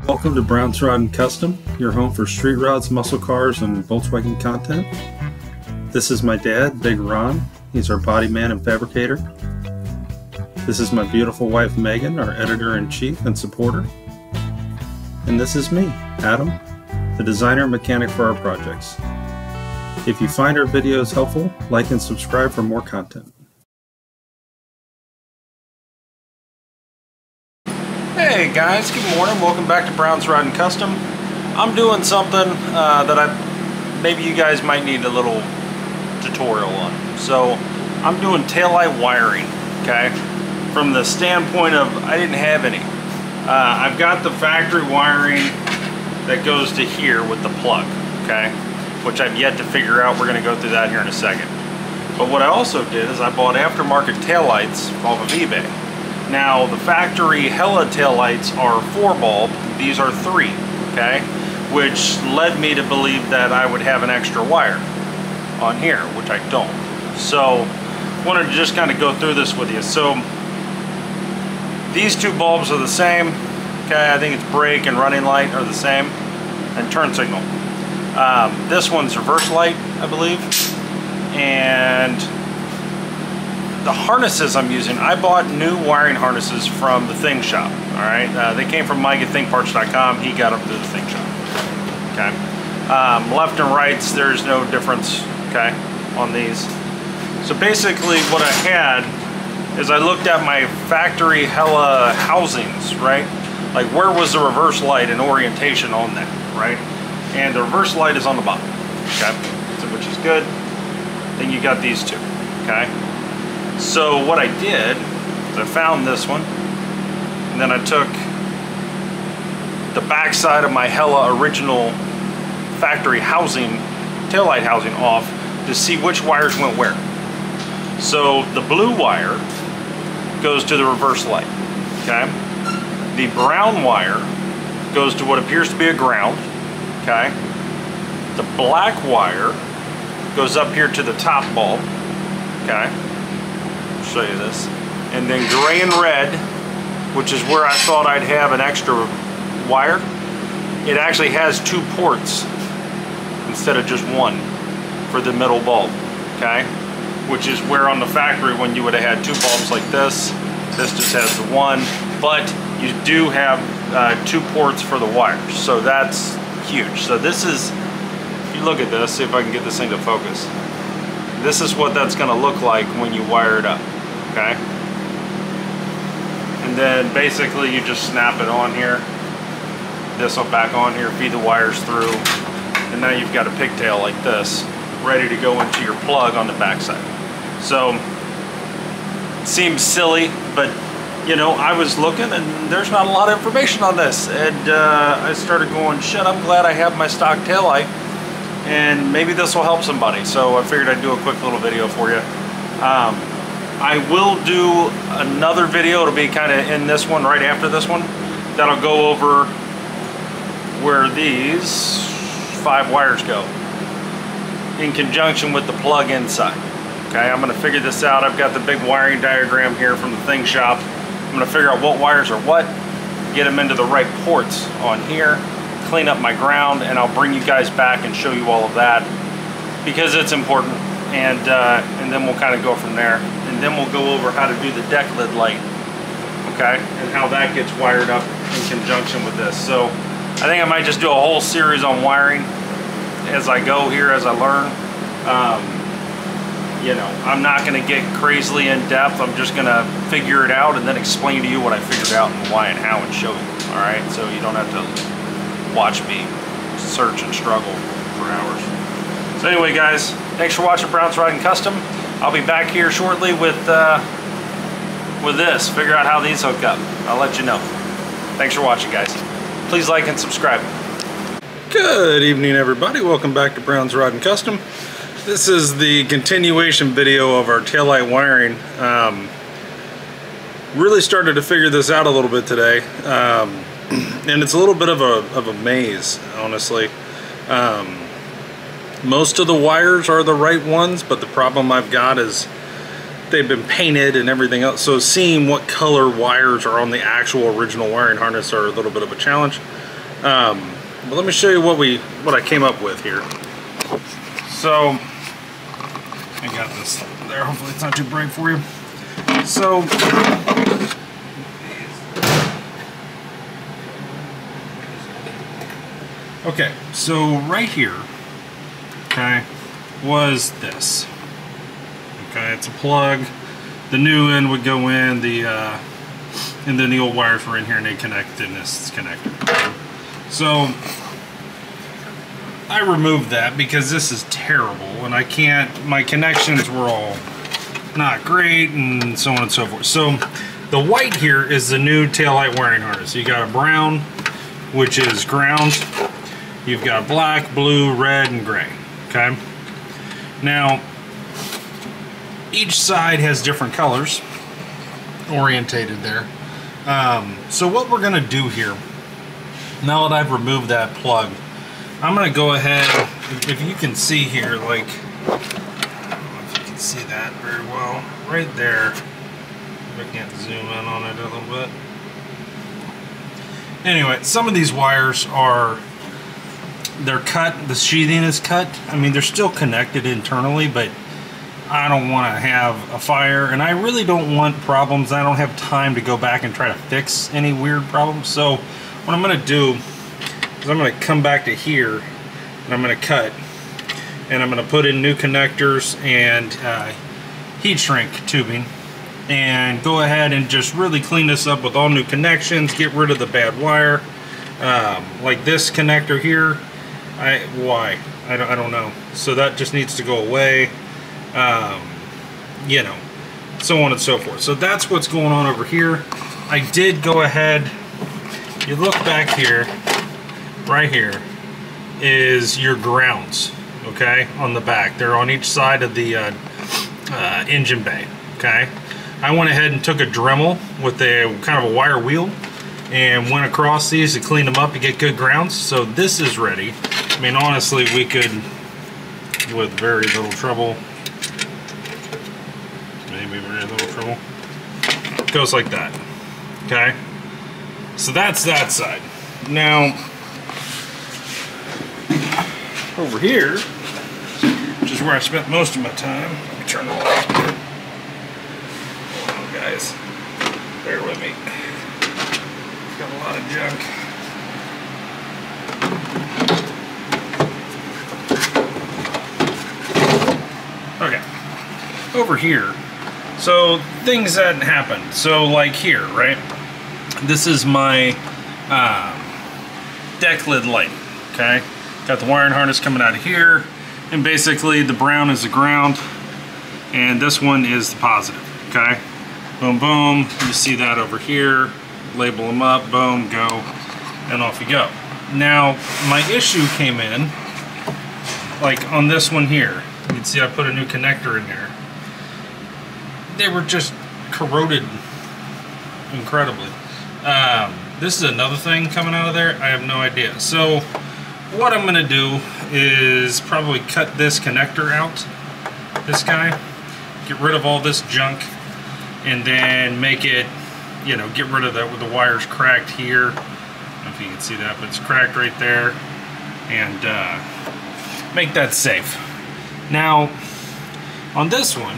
Welcome to Brown's Rod and Custom, your home for street rods, muscle cars, and Volkswagen content. This is my dad, Big Ron. He's our body man and fabricator. This is my beautiful wife, Megan, our editor-in-chief and supporter. And this is me, Adam, the designer and mechanic for our projects. If you find our videos helpful, like and subscribe for more content. Hey guys, good morning. Welcome back to Brown's Rod and Custom. I'm doing something that maybe you guys might need a little tutorial on. So I'm doing taillight wiring, okay? From the standpoint of I didn't have any. I've got the factory wiring that goes to here with the plug, okay? Which I've yet to figure out. We're going to go through that here in a second. But what I also did is I bought aftermarket taillights off of eBay. Now the factory Hella taillights are 4 bulb, these are 3, okay? Which led me to believe that I would have an extra wire on here, which I don't. So wanted to just kind of go through this with you. So these 2 bulbs are the same, okay? I think it's brake and running light are the same, and turn signal. This one's reverse light, I believe, and the harnesses I'm using, I bought new wiring harnesses from the Thing Shop, all right? They came from Mike at ThingParts.com. He got them through the Thing Shop, okay? Left and rights, there's no difference, okay, on these. So basically what I had is I looked at my factory Hella housings, right? Like where was the reverse light and orientation on that, right? And the reverse light is on the bottom, okay? So, which is good. Then you got these 2, okay? So what I did is I found this one, and then I took the back side of my Hella original factory housing, taillight housing off to see which wires went where. So the blue wire goes to the reverse light, okay? The brown wire goes to what appears to be a ground, okay? The black wire goes up here to the top bulb, okay? Show you this, and then gray and red, which is where I thought I'd have an extra wire, it actually has 2 ports instead of just 1 for the middle bulb, okay? Which is where on the factory when you would have had 2 bulbs like this just has the 1, but you do have 2 ports for the wires, so that's huge. So this is, if you look at this, see if I can get this thing to focus. This is what that's going to look like when you wire it up, okay? And then basically you just snap it on here. This will back on here, feed the wires through, and now you've got a pigtail like this, ready to go into your plug on the back side. So, it seems silly, but you know, I was looking and there's not a lot of information on this. And I started going, shit, I'm glad I have my stock taillight. And maybe this will help somebody, so I figured I'd do a quick little video for you. I will do another video, it'll be kind of in this one, right after this one, that'll go over where these 5 wires go in conjunction with the plug inside. Okay, I'm going to figure this out. I've got the big wiring diagram here from the Thing Shop. I'm going to figure out what wires are what, get them into the right ports on here, clean up my ground, and I'll bring you guys back and show you all of that because it's important, and then we'll kind of go from there, and then we'll go over how to do the deck lid light, okay, and how that gets wired up in conjunction with this. So I think I might just do a whole series on wiring as I go here, as I learn. You know, I'm not going to get crazily in depth. I'm just going to figure it out and then explain to you what I figured out and why and how and show you, all right, so you don't have to watch me search and struggle for hours. So anyway guys, thanks for watching Brown's Rod and Custom. I'll be back here shortly with this, figure out how these hook up. I'll let you know. Thanks for watching guys. Please like and subscribe. Good evening everybody, welcome back to Brown's Rod and Custom. This is the continuation video of our taillight wiring. Really started to figure this out a little bit today. And it's a little bit of a maze, honestly. Most of the wires are the right ones, but the problem I've got is they've been painted and everything else. So seeing what color wires are on the actual original wiring harness are a little bit of a challenge. But let me show you what I came up with here. So I got this there. Hopefully it's not too bright for you. So okay, so right here, okay, was this. Okay, it's a plug. The new end would go in, and then the old wires were in here and they connect in this connector. So I removed that because this is terrible and I can't, my connections were all not great and so on and so forth. So the white here is the new taillight wiring harness. You got a brown, which is ground. You've got black, blue, red, and gray. Okay. Now, each side has different colors orientated there. So what we're gonna do here, now that I've removed that plug, I'm gonna go ahead, if you can see here, like, I don't know if you can see that very well, right there. If I can't zoom in on it a little bit. Anyway, some of these wires are, they're cut, the sheathing is cut. I mean, they're still connected internally, but I don't want to have a fire, and I really don't want problems. I don't have time to go back and try to fix any weird problems. So what I'm going to do is I'm going to come back to here, and I'm going to cut, and I'm going to put in new connectors and heat shrink tubing, and go ahead and just really clean this up with all new connections, get rid of the bad wire. Like this connector here, why? I don't know. So that just needs to go away. You know, so on and so forth. So that's what's going on over here. I did go ahead, you look back here, right here is your grounds, okay, on the back. They're on each side of the engine bay, okay. I went ahead and took a Dremel with a kind of a wire wheel and went across these to clean them up to get good grounds. So this is ready. I mean, honestly, we could, with very little trouble, it goes like that. Okay, so that's that side. Now over here, which is where I spent most of my time. Let me turn the light. Hold on, guys, bear with me. Got a lot of junk. Okay, over here. So things that happened. So like here, right? This is my deck lid light. Okay, got the wiring harness coming out of here, and basically the brown is the ground, and this one is the positive. Okay, boom, boom. You see that over here. Label them up. Boom, go, and off you go. Now my issue came in, like on this one here. You can see I put a new connector in there. They were just corroded incredibly. This is another thing coming out of there. I have no idea. So what I'm gonna do is probably cut this connector out, this guy, get rid of all this junk, and then make it, you know, get rid of that with the wires cracked here. I don't know if you can see that, but it's cracked right there, and make that safe. Now on this one,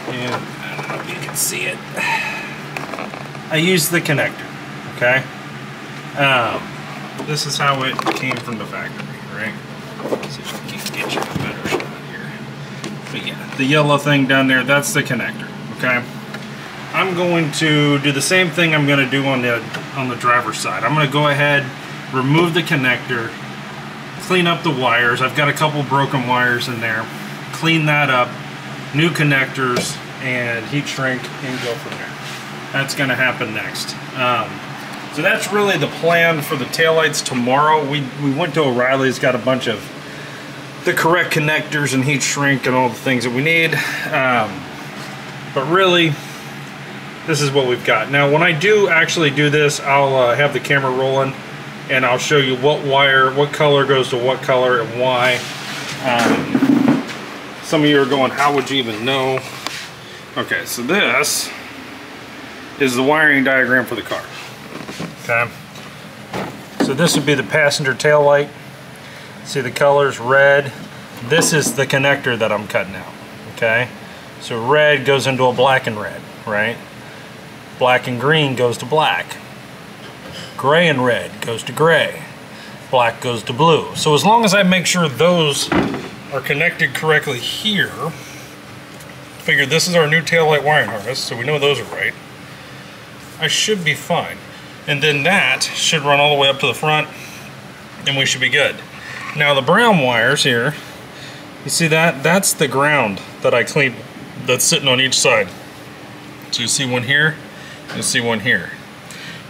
and I don't know if you can see it, I used the connector, okay? This is how it came from the factory, right? Let's see if I can get you a better shot here. But yeah, the yellow thing down there, that's the connector, okay? I'm going to do the same thing I'm going to do on the driver's side. I'm going to go ahead, remove the connector, clean up the wires. I've got a couple broken wires in there. Clean that up, new connectors, and heat shrink, and go from there. That's going to happen next. So that's really the plan for the taillights tomorrow. We went to O'Reilly's, got a bunch of the correct connectors and heat shrink and all the things that we need. But really, this is what we've got. Now, when I do actually do this, I'll have the camera rolling, and I'll show you what wire, what color goes to what color, and why. Some of you are going, how would you even know? Okay, so this is the wiring diagram for the car. Okay. So this would be the passenger tail light. See the colors, red. This is the connector that I'm cutting out, okay? So red goes into a black and red, right? Black and green goes to black. Gray and red goes to gray. Black goes to blue. So as long as I make sure those are connected correctly here, figure this is our new taillight wiring harness, so we know those are right. I should be fine. And then that should run all the way up to the front, and we should be good. Now the brown wires here, you see that? That's the ground that I cleaned, that's sitting on each side. So you see one here, you see one here.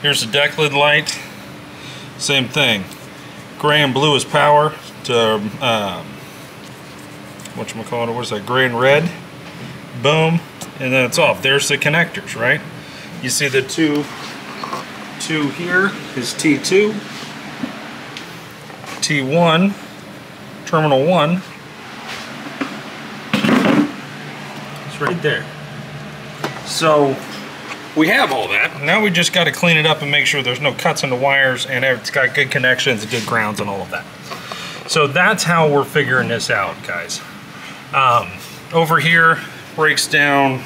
Here's the deck lid light, same thing. Gray and blue is power to, whatchamacallit, what is that, gray and red, boom, and then it's off. There's the connectors, right? You see the two here is T2, T1, terminal 1, it's right there. So we have all that. Now we just got to clean it up and make sure there's no cuts in the wires and it's got good connections, good grounds and all of that. So that's how we're figuring this out, guys. Over here breaks down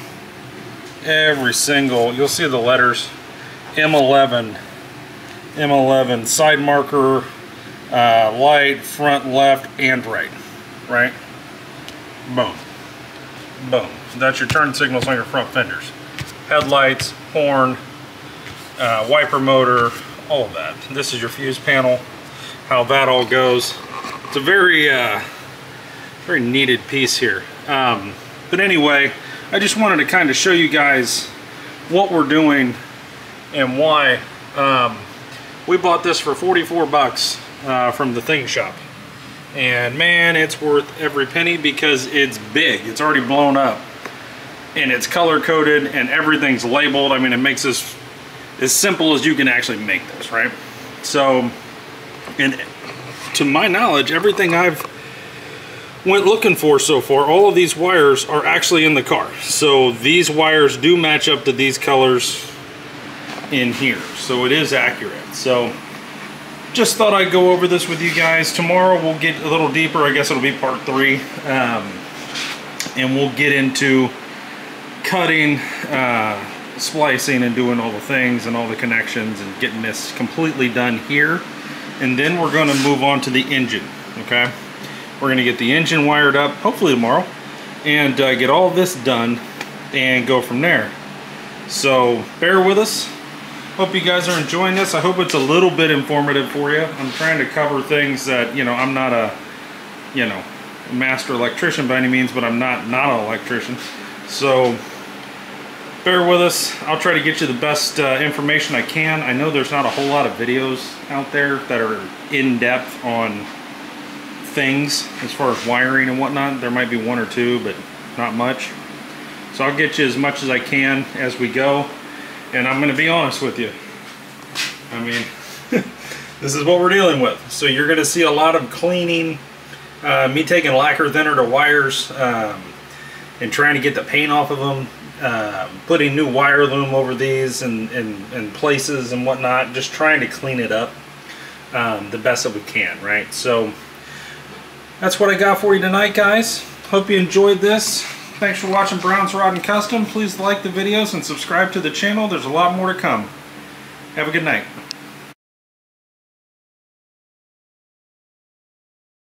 every single, you'll see the letters, M11, side marker, light, front, left, and right, boom, boom. So that's your turn signals on your front fenders. Headlights, horn, wiper motor, all of that. This is your fuse panel, how that all goes. It's a very, very needed piece here. But anyway, I just wanted to kind of show you guys what we're doing and why. We bought this for 44 bucks from the Thing Shop. And man, it's worth every penny because it's big. It's already blown up. And it's color coded and everything's labeled. I mean, it makes this as simple as you can actually make this, right? So, and to my knowledge, everything I've went looking for so far, all of these wires are actually in the car. So these wires do match up to these colors in here. So it is accurate. So just thought I'd go over this with you guys. Tomorrow we'll get a little deeper. I guess it'll be part 3. And we'll get into cutting, splicing and doing all the things and all the connections and getting this completely done here. And then we're going to move on to the engine, okay? We're going to get the engine wired up, hopefully tomorrow, and get all this done and go from there. So bear with us. Hope you guys are enjoying this. I hope it's a little bit informative for you. I'm trying to cover things that, you know, I'm not a, you know, master electrician by any means, but I'm not an electrician. So bear with us. I'll try to get you the best information I can. I know there's not a whole lot of videos out there that are in depth on things as far as wiring and whatnot. There might be 1 or 2, but not much. So I'll get you as much as I can as we go. And I'm going to be honest with you. I mean, this is what we're dealing with. So you're going to see a lot of cleaning, me taking lacquer thinner to wires and trying to get the paint off of them, putting new wire loom over these and places and whatnot, just trying to clean it up the best that we can, right? So that's what I got for you tonight, guys. Hope you enjoyed this. Thanks for watching Brown's Rod & Custom. Please like the videos and subscribe to the channel. There's a lot more to come. Have a good night.